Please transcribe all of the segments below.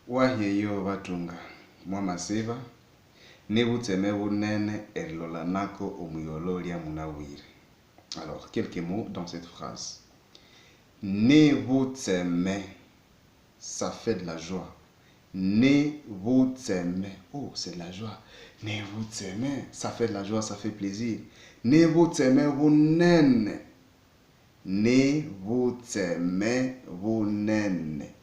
Waheyo vatunga mwamasiva nevutseme vunene erilolanako omuyolo lia munawire. Alors, quelques mots dans cette phrase. Nevutseme, ça fait de la joie. Nevutseme, oh, c'est de la joie. Nevutseme, ça fait de la joie, ça fait plaisir. Nevutseme vunene. Nevutseme vunene.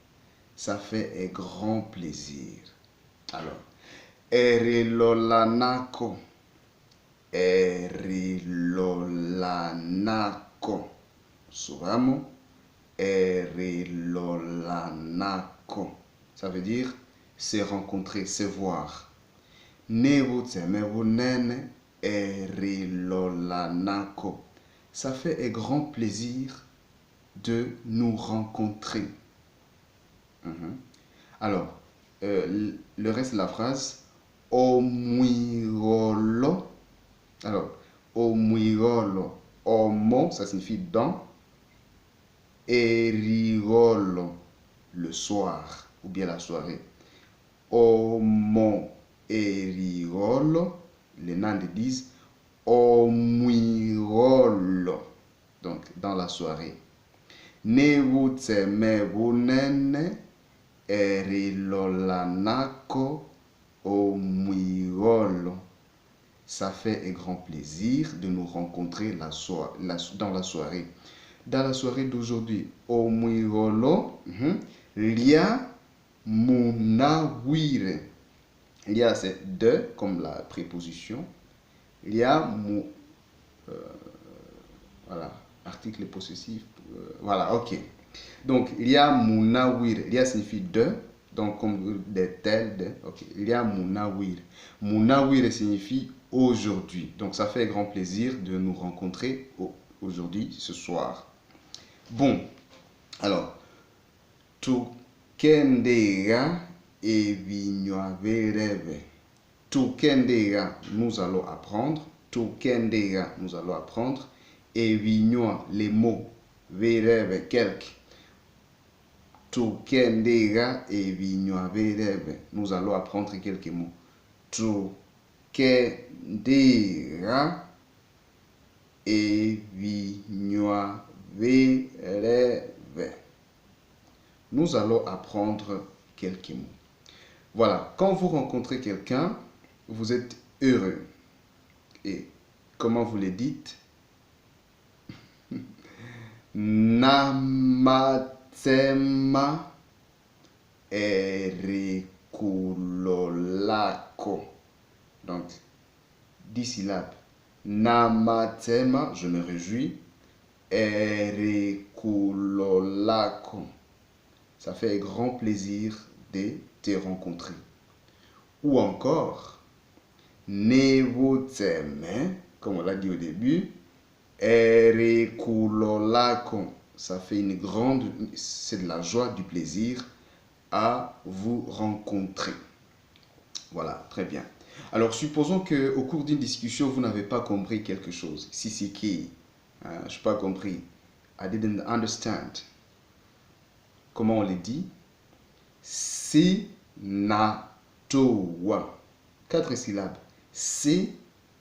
Ça fait un grand plaisir. Alors, erilolanako. Erilolanako. Subamo. Erilolanako. Ça veut dire se rencontrer, se voir. Nevutseme vunene erilolanako. Ça fait un grand plaisir de nous rencontrer. Alors, le reste de la phrase, omwigolo. Alors, omwigolo, omo, ça signifie dans. Erigolo, le soir, ou bien la soirée. Omo erigolo, les Nandes disent omwigolo, donc dans la soirée. Nevutseme vunene erilolanako omwigolo. Ça fait un grand plaisir de nous rencontrer dans la soirée. Dans la soirée d'aujourd'hui, omwigolo, lia munawire. Lia c'est de comme la préposition. Lia voilà, article possessif. Voilà, ok. Donc, lia munawire. Lia signifie de. Donc, comme des tels, de. Ok. Lia munawire. Munawire signifie aujourd'hui. Donc, ça fait grand plaisir de nous rencontrer aujourd'hui, ce soir. Bon. Alors, tukendera evinywa vereve. Tukendera, nous allons apprendre. Tukendera, nous allons apprendre. Evinywa, les mots. Vereve, quelques. Tukendera evinywa vereve. Nous allons apprendre quelques mots. Tukendera evinywa vereve. Nous allons apprendre quelques mots. Voilà, quand vous rencontrez quelqu'un, vous êtes heureux. Et comment vous le dites? Namatsema erikulolako. Donc, 10 syllabes. Namatsema, je me réjouis. Erikulolako. Ça fait un grand plaisir de te rencontrer. Ou encore, nevutseme, comme on l'a dit au début, erikulolako. Ça fait c'est de la joie, du plaisir à vous rencontrer. Voilà, très bien. Alors, supposons qu'au cours d'une discussion, vous n'avez pas compris quelque chose. Si c'est qui, je n'ai pas compris. I didn't understand. Comment on le dit? Si na towa. 4 syllabes. Si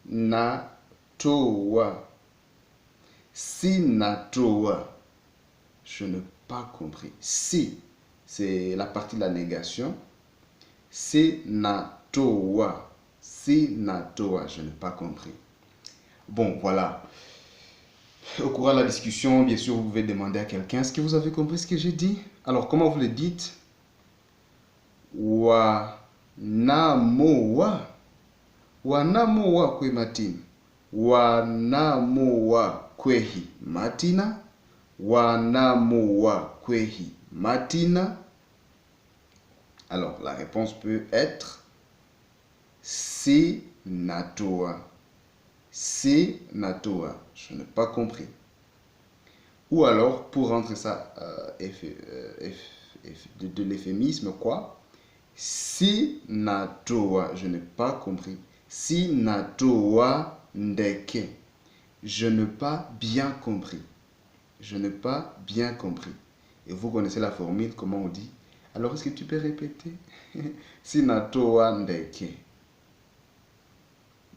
na towa. Si na towa. Je n'ai pas compris. Si, c'est la partie de la négation. Si na towa. Si na towa. Je n'ai pas compris. Bon, voilà. Au cours de la discussion, bien sûr, vous pouvez demander à quelqu'un, est-ce que vous avez compris ce que j'ai dit? Alors, comment vous le dites? Wa namowa. Wa namowa kwe matina. Wa namowa kwehi matina. Wa namowa kwehi matina. Alors, la réponse peut être si natoa. Si natoa. Je n'ai pas compris. Ou alors, pour rendre ça de l'euphémisme, quoi? Si natoa. Je n'ai pas compris. Si natoa ndeke. Je n'ai pas bien compris. Je n'ai pas bien compris. Et vous connaissez la formule, comment on dit? Alors, est-ce que tu peux répéter? Sinatoa ndeke.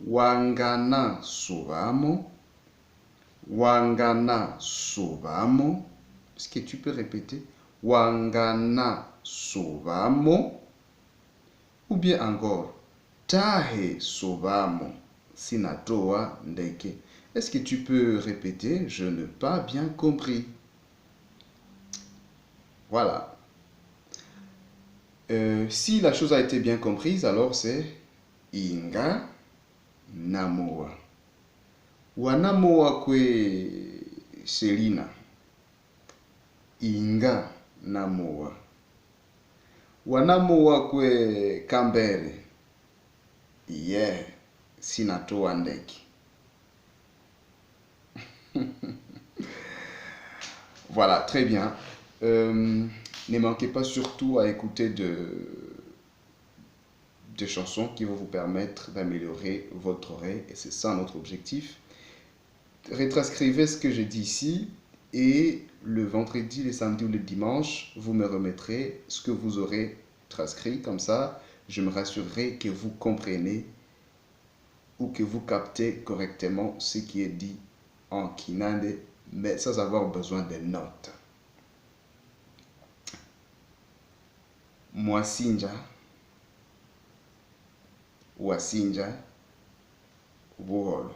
Wangana suvamo. Wangana suvamo. Est-ce que tu peux répéter? Wangana suvamo. Ou bien encore, tahe suvamo. Sinatoa ndeke. Est-ce que tu peux répéter? Je n'ai pas bien compris. Voilà. Si la chose a été bien comprise, alors c'est inga namoa. Wanamoa kwe Selina. Inga namoa. Wanamoa kwe Kambere. Yeah, sinatoa ndeki. Voilà, très bien. Ne manquez pas surtout à écouter de chansons qui vont vous permettre d'améliorer votre oreille. Et c'est ça notre objectif. Retranscrivez ce que je dis ici. Et le vendredi, le samedi ou le dimanche, vous me remettrez ce que vous aurez transcrit. Comme ça, je me rassurerai que vous comprenez ou que vous captez correctement ce qui est dit en Kinande, mais sans avoir besoin de notes. Mwasinja, wasinja, buholo.